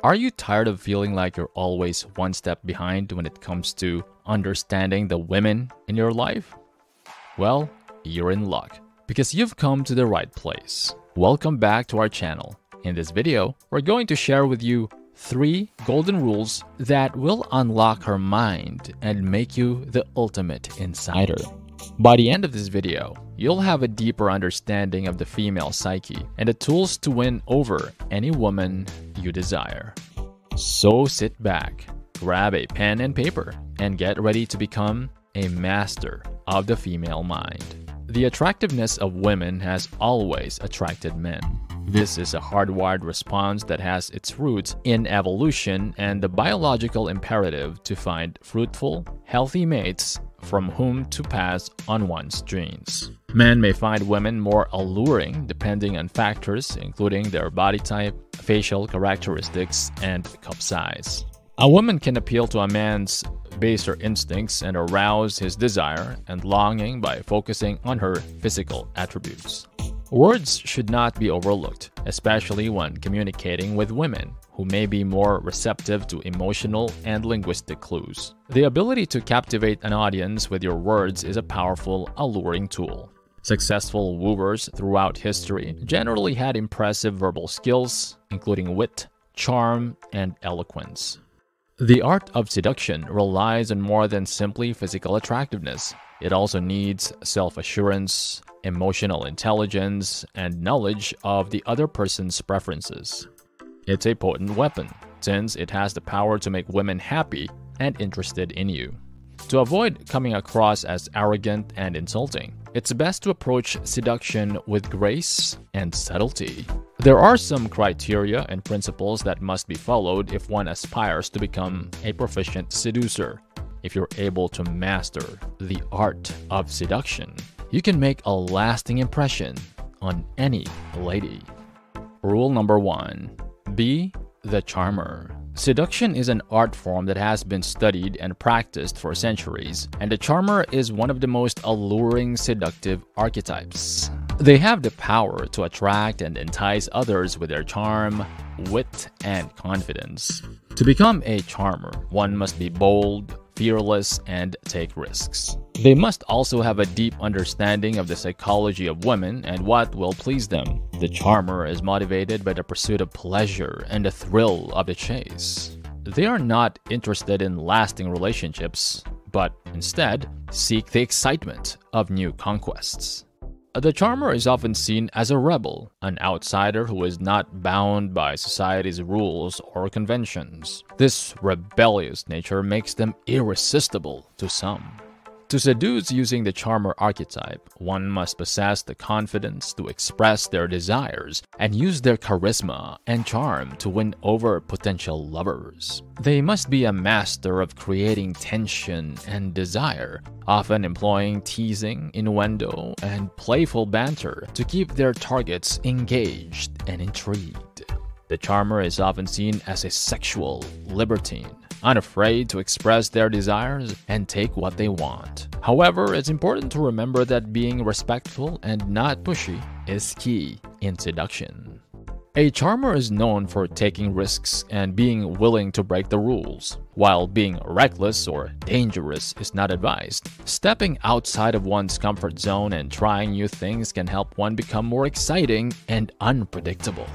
Are you tired of feeling like you're always one step behind when it comes to understanding the women in your life? Well, you're in luck because you've come to the right place. Welcome back to our channel. In this video, we're going to share with you 3 golden rules that will unlock her mind and make you the ultimate insider. By the end of this video, you'll have a deeper understanding of the female psyche and the tools to win over any woman you desire. So sit back, grab a pen and paper, and get ready to become a master of the female mind. The attractiveness of women has always attracted men. This is a hardwired response that has its roots in evolution and the biological imperative to find fruitful, healthy mates from whom to pass on one's genes. Men may find women more alluring depending on factors including their body type, facial characteristics, and cup size. A woman can appeal to a man's baser instincts and arouse his desire and longing by focusing on her physical attributes. Words should not be overlooked, especially when communicating with women, who may be more receptive to emotional and linguistic clues. The ability to captivate an audience with your words is a powerful, alluring tool. Successful wooers throughout history generally had impressive verbal skills, including wit, charm, and eloquence. The art of seduction relies on more than simply physical attractiveness. It also needs self-assurance, emotional intelligence, and knowledge of the other person's preferences. It's a potent weapon, since it has the power to make women happy and interested in you. To avoid coming across as arrogant and insulting, it's best to approach seduction with grace and subtlety. There are some criteria and principles that must be followed if one aspires to become a proficient seducer. If you're able to master the art of seduction, you can make a lasting impression on any lady. Rule number 1. Be the charmer. Seduction is an art form that has been studied and practiced for centuries, and the charmer is one of the most alluring seductive archetypes. They have the power to attract and entice others with their charm, wit, and confidence. To become a charmer, one must be bold, fearless, and take risks. They must also have a deep understanding of the psychology of women and what will please them. The charmer is motivated by the pursuit of pleasure and the thrill of the chase. They are not interested in lasting relationships, but instead seek the excitement of new conquests. The charmer is often seen as a rebel, an outsider who is not bound by society's rules or conventions. This rebellious nature makes them irresistible to some. To seduce using the charmer archetype, one must possess the confidence to express their desires and use their charisma and charm to win over potential lovers. They must be a master of creating tension and desire, often employing teasing, innuendo, and playful banter to keep their targets engaged and intrigued. The charmer is often seen as a sexual libertine, unafraid to express their desires and take what they want. However, it's important to remember that being respectful and not pushy is key in seduction. A charmer is known for taking risks and being willing to break the rules. While being reckless or dangerous is not advised, stepping outside of one's comfort zone and trying new things can help one become more exciting and unpredictable.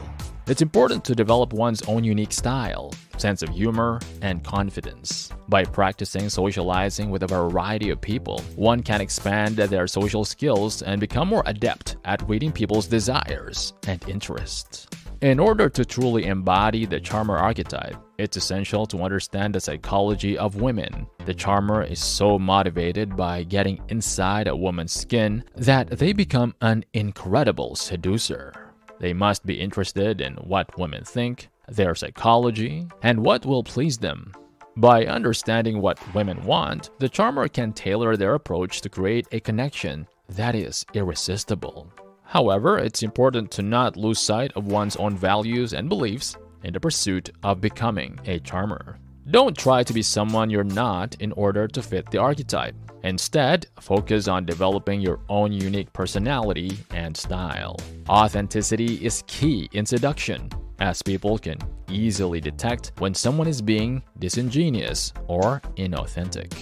It's important to develop one's own unique style, sense of humor, and confidence. By practicing socializing with a variety of people, one can expand their social skills and become more adept at reading people's desires and interests. In order to truly embody the charmer archetype, it's essential to understand the psychology of women. The charmer is so motivated by getting inside a woman's skin that they become an incredible seducer. They must be interested in what women think, their psychology, and what will please them. By understanding what women want, the charmer can tailor their approach to create a connection that is irresistible. However, it's important to not lose sight of one's own values and beliefs in the pursuit of becoming a charmer. Don't try to be someone you're not in order to fit the archetype. Instead, focus on developing your own unique personality and style. Authenticity is key in seduction. as people can easily detect when someone is being disingenuous or inauthentic.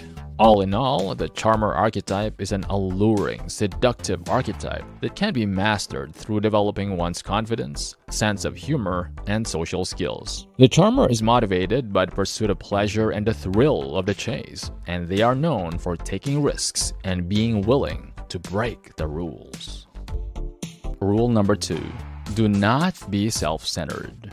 All in all, the charmer archetype is an alluring, seductive archetype that can be mastered through developing one's confidence, sense of humor, and social skills. The charmer is motivated by the pursuit of pleasure and the thrill of the chase, and they are known for taking risks and being willing to break the rules. Rule number 2. Do not be self-centered.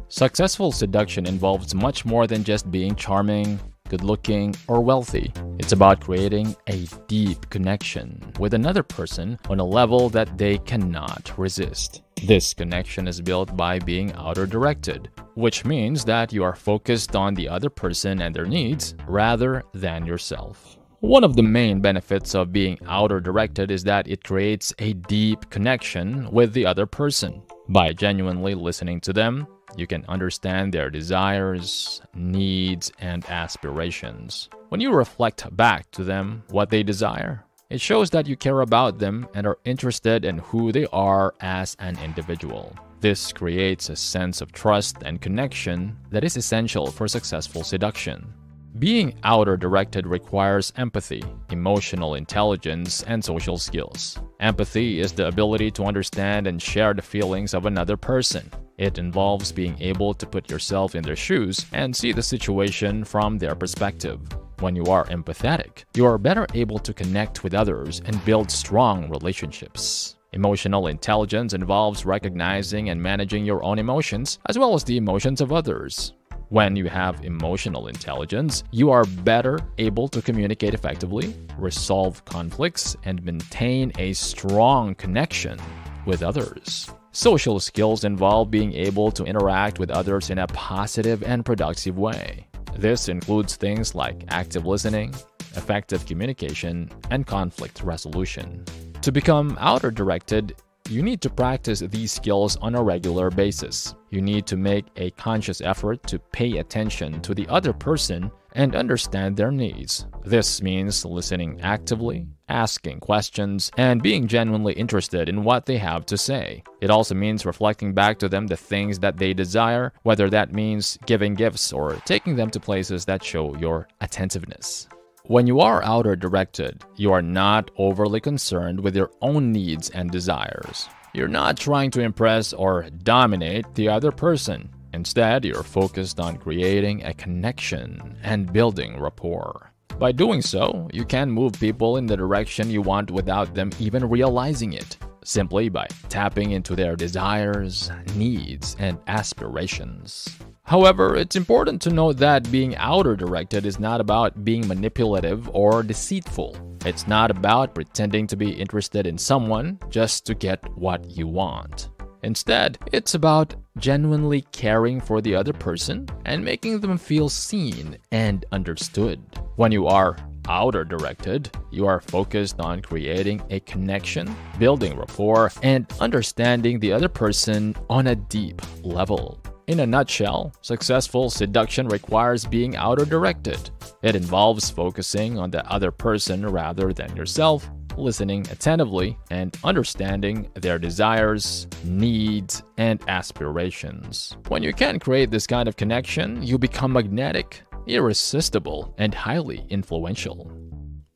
Successful seduction involves much more than just being charming, good-looking, or wealthy. It's about creating a deep connection with another person on a level that they cannot resist. This connection is built by being outer-directed, which means that you are focused on the other person and their needs rather than yourself. One of the main benefits of being outer-directed is that it creates a deep connection with the other person. By genuinely listening to them, you can understand their desires, needs, and aspirations. When you reflect back to them what they desire, it shows that you care about them and are interested in who they are as an individual. This creates a sense of trust and connection that is essential for successful seduction. Being outer-directed requires empathy, emotional intelligence, and social skills. Empathy is the ability to understand and share the feelings of another person. It involves being able to put yourself in their shoes and see the situation from their perspective. When you are empathetic, you are better able to connect with others and build strong relationships. Emotional intelligence involves recognizing and managing your own emotions as well as the emotions of others. When you have emotional intelligence, you are better able to communicate effectively, resolve conflicts, and maintain a strong connection with others. Social skills involve being able to interact with others in a positive and productive way. This includes things like active listening, effective communication, and conflict resolution. To become outer-directed, you need to practice these skills on a regular basis. You need to make a conscious effort to pay attention to the other person and understand their needs. This means listening actively, asking questions, and being genuinely interested in what they have to say. It also means reflecting back to them the things that they desire, whether that means giving gifts or taking them to places that show your attentiveness. When you are outer-directed, you are not overly concerned with your own needs and desires. You're not trying to impress or dominate the other person. Instead, you're focused on creating a connection and building rapport. By doing so, you can move people in the direction you want without them even realizing it, simply by tapping into their desires, needs, and aspirations. However, it's important to note that being outer-directed is not about being manipulative or deceitful. It's not about pretending to be interested in someone just to get what you want. Instead, it's about genuinely caring for the other person and making them feel seen and understood. When you are outer-directed, you are focused on creating a connection, building rapport, and understanding the other person on a deep level. In a nutshell, successful seduction requires being outer-directed. It involves focusing on the other person rather than yourself, listening attentively, and understanding their desires, needs, and aspirations. When you can create this kind of connection, you become magnetic, irresistible, and highly influential.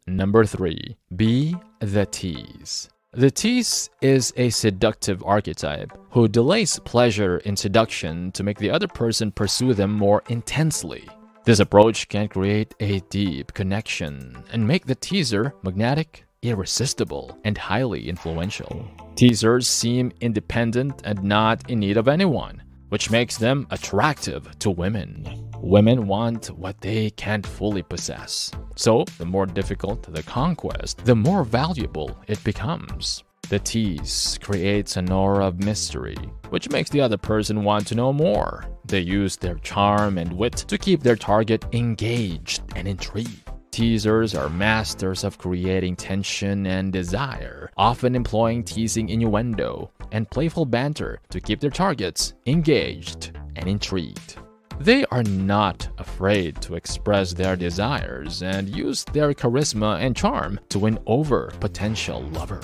Number 3. Be the tease. The tease is a seductive archetype who delays pleasure in seduction to make the other person pursue them more intensely. This approach can create a deep connection and make the teaser magnetic, irresistible, and highly influential. Teasers seem independent and not in need of anyone, which makes them attractive to women. Women want what they can't fully possess. So, the more difficult the conquest, the more valuable it becomes. The tease creates an aura of mystery, which makes the other person want to know more. They use their charm and wit to keep their target engaged and intrigued. Teasers are masters of creating tension and desire, often employing teasing innuendo and playful banter to keep their targets engaged and intrigued. They are not afraid to express their desires and use their charisma and charm to win over potential lover.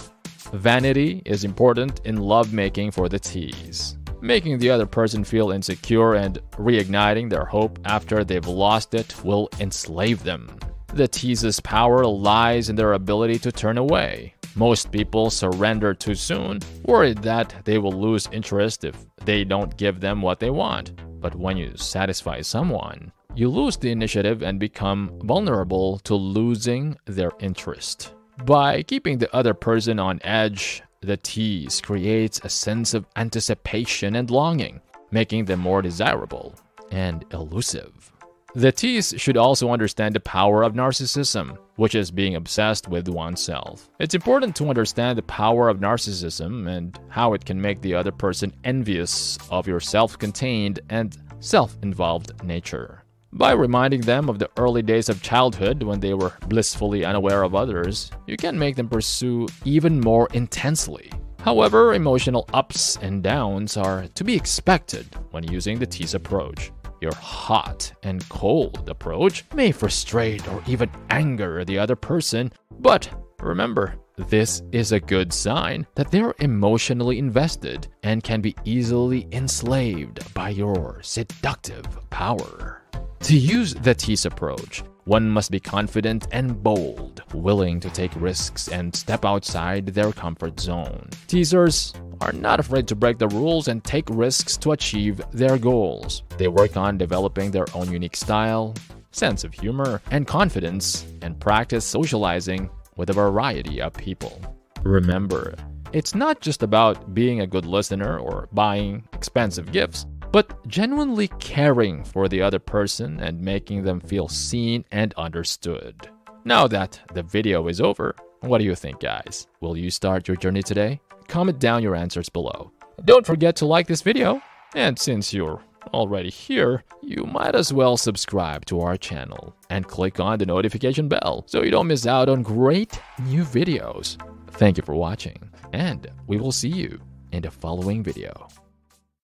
Vanity is important in lovemaking for the tease. Making the other person feel insecure and reigniting their hope after they've lost it will enslave them. The tease's power lies in their ability to turn away. Most people surrender too soon, worried that they will lose interest if they don't give them what they want. But when you satisfy someone, you lose the initiative and become vulnerable to losing their interest. By keeping the other person on edge, the tease creates a sense of anticipation and longing, making them more desirable and elusive. The tease should also understand the power of narcissism, which is being obsessed with oneself. It's important to understand the power of narcissism and how it can make the other person envious of your self-contained and self-involved nature. By reminding them of the early days of childhood when they were blissfully unaware of others, you can make them pursue even more intensely. However, emotional ups and downs are to be expected when using the tease approach. Your hot and cold approach may frustrate or even anger the other person, but remember, this is a good sign that they're emotionally invested and can be easily enslaved by your seductive power. To use the tease approach, one must be confident and bold, willing to take risks and step outside their comfort zone. Teasers are not afraid to break the rules and take risks to achieve their goals. They work on developing their own unique style, sense of humor, and confidence, and practice socializing with a variety of people. Remember, it's not just about being a good listener or buying expensive gifts, but genuinely caring for the other person and making them feel seen and understood. Now that the video is over, what do you think, guys? Will you start your journey today? Comment down your answers below. Don't forget to like this video, and since you're already here, you might as well subscribe to our channel and click on the notification bell so you don't miss out on great new videos. Thank you for watching, and we will see you in the following video.